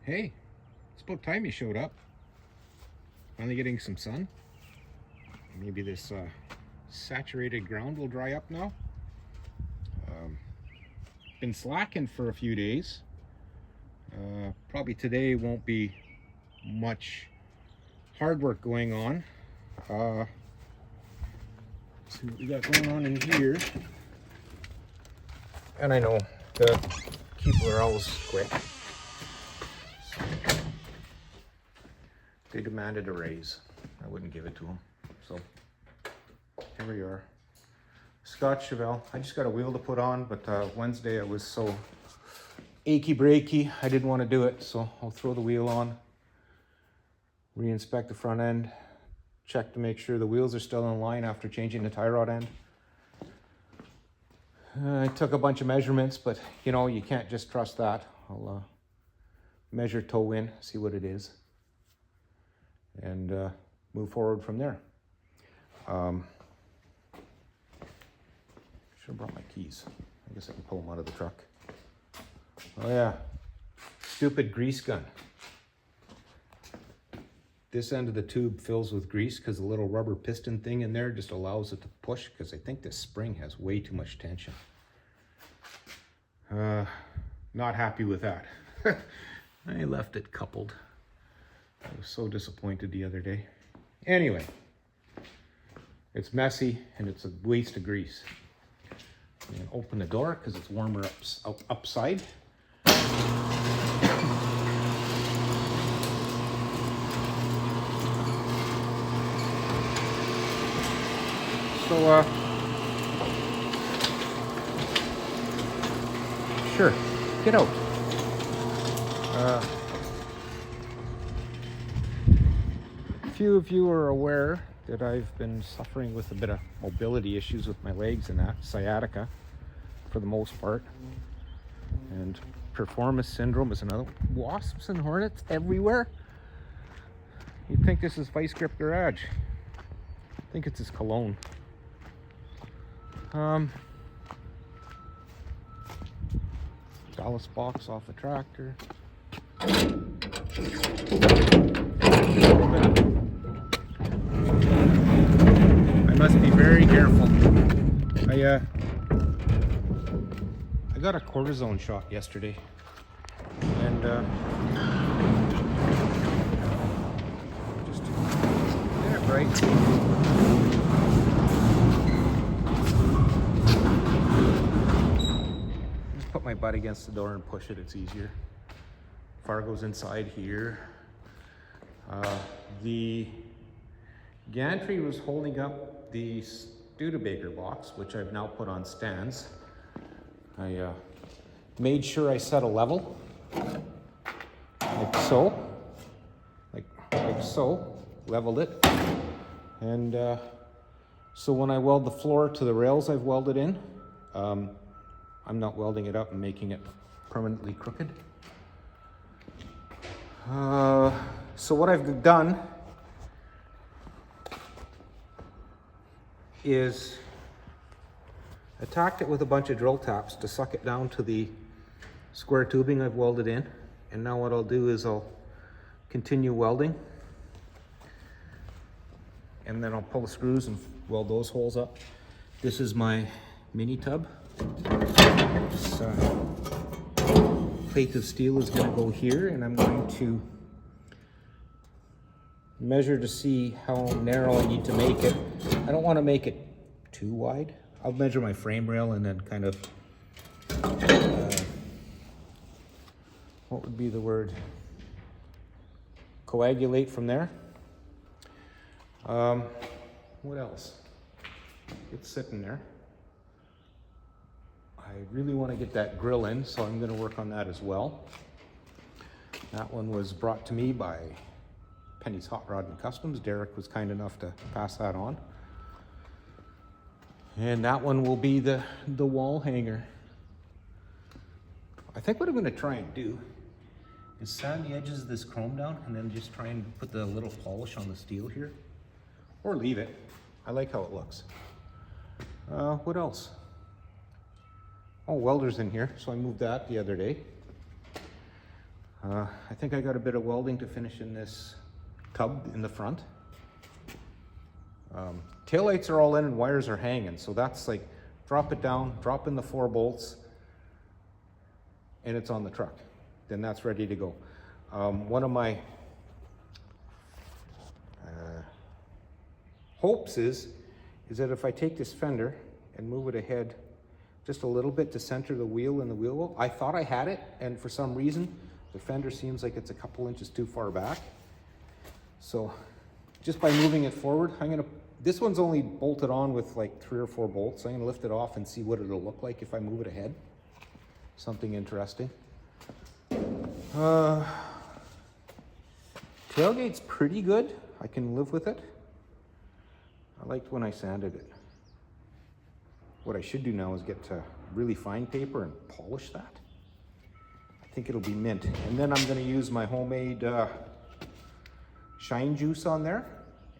Hey, it's about time you showed up. Finally getting some sun. Maybe this saturated ground will dry up now. Um, Been slacking for a few days. Probably today won't be much hard work going on. Let's see what we got going on in here. And I know the people are always quick. They demanded a raise. I wouldn't give it to them. So here we are. Scott Chevelle. I just got a wheel to put on, but Wednesday I was so achy breaky, I didn't want to do it. So I'll throw the wheel on, re-inspect the front end, check to make sure the wheels are still in line after changing the tie rod end. I took a bunch of measurements, but you can't just trust that. I'll measure toe in, see what it is, and move forward from there. Should have brought my keys. I guess I can pull them out of the truck. Oh yeah, stupid grease gun. This end of the tube fills with grease because the little rubber piston thing in there just allows it to push, because I think this spring has way too much tension. Not happy with that. I left it coupled. I was so disappointed the other day. Anyway, it's messy and it's a waste of grease. I'm gonna open the door because it's warmer upside. So, sure, get out. A few of you are aware that I've been suffering with a bit of mobility issues with my legs and that, sciatica for the most part. And performance syndrome is another. Wasps and hornets everywhere. You'd think this is Vice Grip Garage. I think it's his cologne. Ballast box off a tractor. I must be very careful. I got a cortisone shot yesterday, and just get it right. Just put my butt against the door and push it. It's easier. Fargo's inside here. The gantry was holding up the Studebaker box, which I've now put on stands. I made sure I set a level, like so, like so, leveled it, and so when I weld the floor to the rails I've welded in, I'm not welding it up and making it permanently crooked. So what I've done is attacked it with a bunch of drill taps to suck it down to the square tubing I've welded in. And now what I'll do is I'll continue welding, and then I'll pull the screws and weld those holes up. This is my mini tub. This plate of steel is going to go here, and I'm going to measure to see how narrow I need to make it. I don't want to make it too wide. I'll measure my frame rail and then kind of, what would be the word? Coagulate from there. What else? It's sitting there. I really want to get that grill in, so I'm going to work on that as well. That one was brought to me by Penny's Hot Rod and Customs. Derek was kind enough to pass that on. And that one will be the wall hanger. I think what I'm going to try and do is sand the edges of this chrome down and then just try and put the little polish on the steel here. Or leave it. I like how it looks. What else? Oh, welder's in here, so I moved that the other day. I think I got a bit of welding to finish in this tub in the front. Taillights are all in and wires are hanging, so that's like drop it down, drop in the 4 bolts, and it's on the truck. Then that's ready to go. One of my hopes is that if I take this fender and move it ahead just a little bit to center the wheel and the wheel well, I thought I had it, and for some reason the fender seems like it's a couple inches too far back. So just by moving it forward, this one's only bolted on with like 3 or 4 bolts. I'm gonna lift it off and see what it'll look like if I move it ahead. Something interesting. Tailgate's pretty good. I can live with it. I liked when I sanded it. What I should do now is get really fine paper and polish that. I think it'll be mint. And then I'm gonna use my homemade shine juice on there,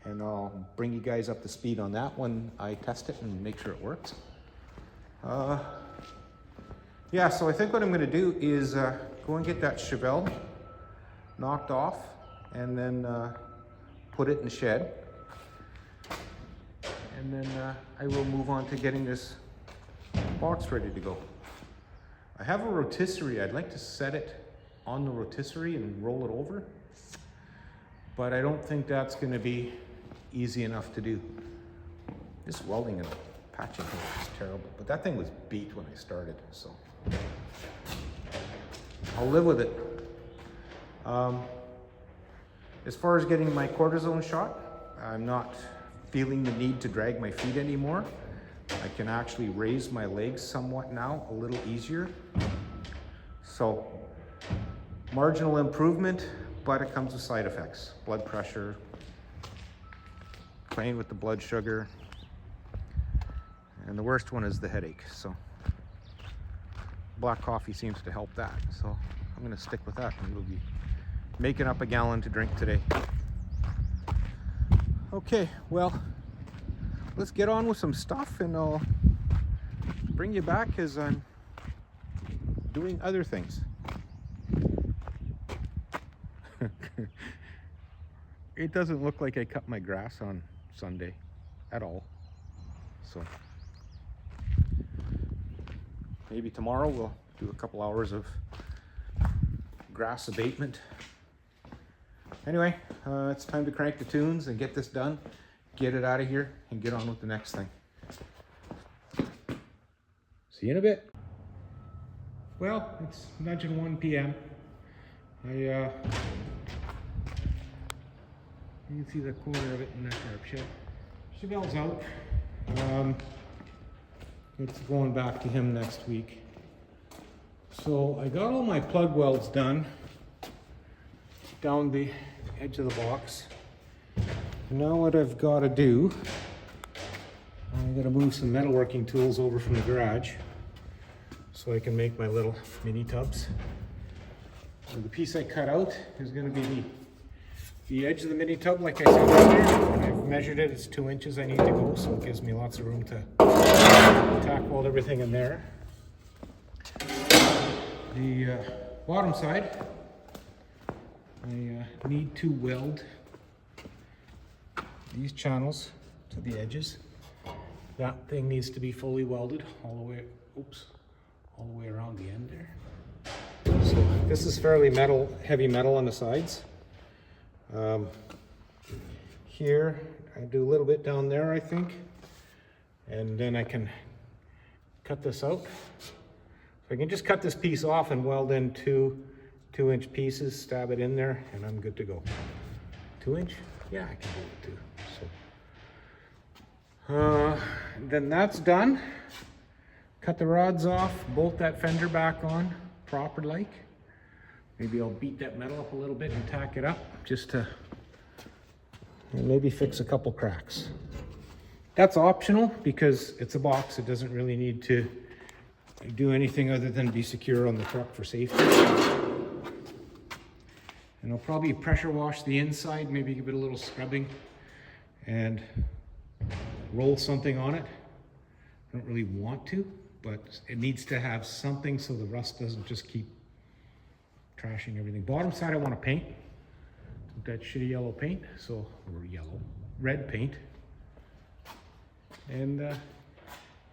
and I'll bring you guys up to speed on that when I test it and make sure it works. Yeah, so I think what I'm gonna do is go and get that Chevelle knocked off and then put it in the shed. And then I will move on to getting this box ready to go. I have a rotisserie. I'd like to set it on the rotisserie and roll it over, but I don't think that's gonna be easy enough to do. This welding and patching here is terrible, but that thing was beat when I started, so I'll live with it. As far as getting my cortisone shot, I'm not feeling the need to drag my feet anymore. I can actually raise my legs somewhat now, a little easier. So, marginal improvement, but it comes with side effects. Blood pressure, playing with the blood sugar, and the worst one is the headache. So, black coffee seems to help that. So, I'm gonna stick with that, and we'll be making up a gallon to drink today. Okay, well, let's get on with some stuff, and I'll bring you back as I'm doing other things. It doesn't look like I cut my grass on Sunday at all. So maybe tomorrow we'll do a couple hours of grass abatement. Anyway, it's time to crank the tunes and get this done, get it out of here, and get on with the next thing. See you in a bit. Well, it's nudging 1 p.m. You can see the corner of it in that carb shed. Chevelle's out. It's going back to him next week. So I got all my plug welds done down the edge of the box. Now what I've got to do, I'm going to move some metalworking tools over from the garage so I can make my little mini tubs. So the piece I cut out is going to be the edge of the mini tub, like I said earlier. I've measured it, it's 2 inches I need to go, so it gives me lots of room to tack weld everything in there. The bottom side, I need to weld these channels to the edges. That thing needs to be fully welded all the way, all the way around the end there. So this is fairly heavy metal on the sides. Here, I do a little bit down there, I think, and then I can cut this out. So I can just cut this piece off and weld in two 2-inch pieces, stab it in there, and I'm good to go. 2 inch? Yeah, I can do it too. So, then that's done. Cut the rods off, bolt that fender back on, proper like. Maybe I'll beat that metal up a little bit and tack it up, just to maybe fix a couple cracks. That's optional because it's a box. It doesn't really need to do anything other than be secure on the truck for safety. And I'll probably pressure wash the inside, maybe give it a little scrubbing and roll something on it. I don't really want to, but it needs to have something so the rust doesn't just keep trashing everything. Bottom side I want to paint with that shitty yellow paint, so, or red paint. And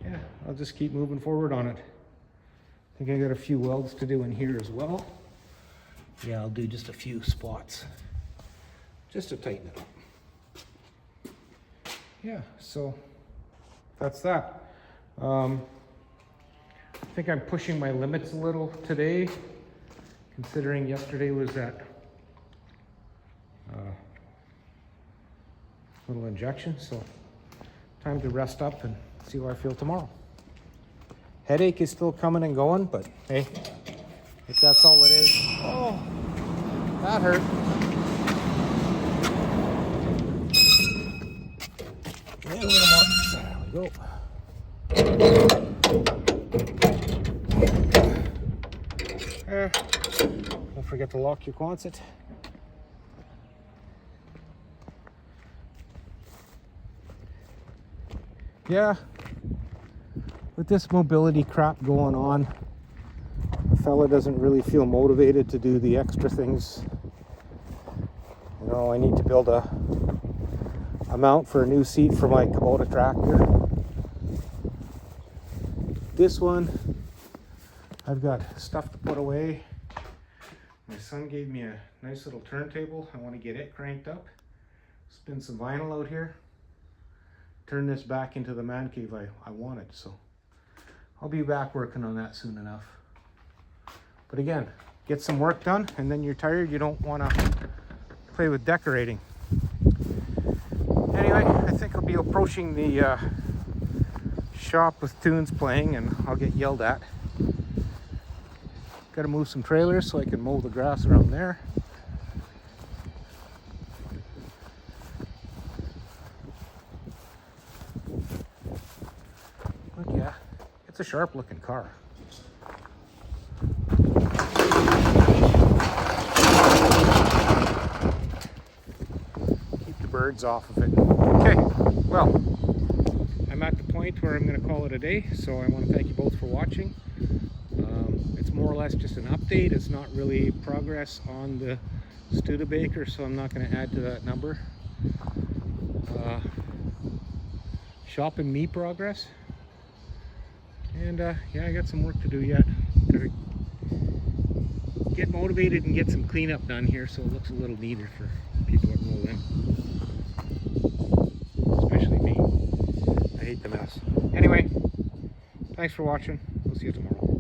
yeah, I'll just keep moving forward on it. I think I got a few welds to do in here as well. Yeah, I'll do just a few spots just to tighten it up. Yeah, so that's that. I think I'm pushing my limits a little today, considering yesterday was that little injection. So time to rest up and see how I feel tomorrow. Headache is still coming and going, but hey, if that's all it is. Oh, that hurt. A little more. There we go. Don't forget to lock your Quonset. Yeah, with this mobility crap going on, a fella doesn't really feel motivated to do the extra things. You know, I need to build a mount for a new seat for my Kubota tractor. This one, I've got stuff to put away. My son gave me a nice little turntable. I want to get it cranked up. Spin some vinyl out here. Turn this back into the man cave I wanted. So I'll be back working on that soon enough. But again, get some work done, and then you're tired. You don't want to play with decorating. Anyway, I think I'll be approaching the shop with tunes playing, and I'll get yelled at. Got to move some trailers so I can mow the grass around there. But yeah, it's a sharp looking car. Keep the birds off of it. Okay, well, I'm at the point where I'm going to call it a day, so I want to thank you both for watching. It's more or less just an update. It's not really progress on the Studebaker, so I'm not going to add to that number. Shopping me progress. And yeah, I got some work to do yet. Gotta get motivated and get some cleanup done here so it looks a little neater for people that roll in. Especially me. I hate the mess. Anyway, thanks for watching. We'll see you tomorrow.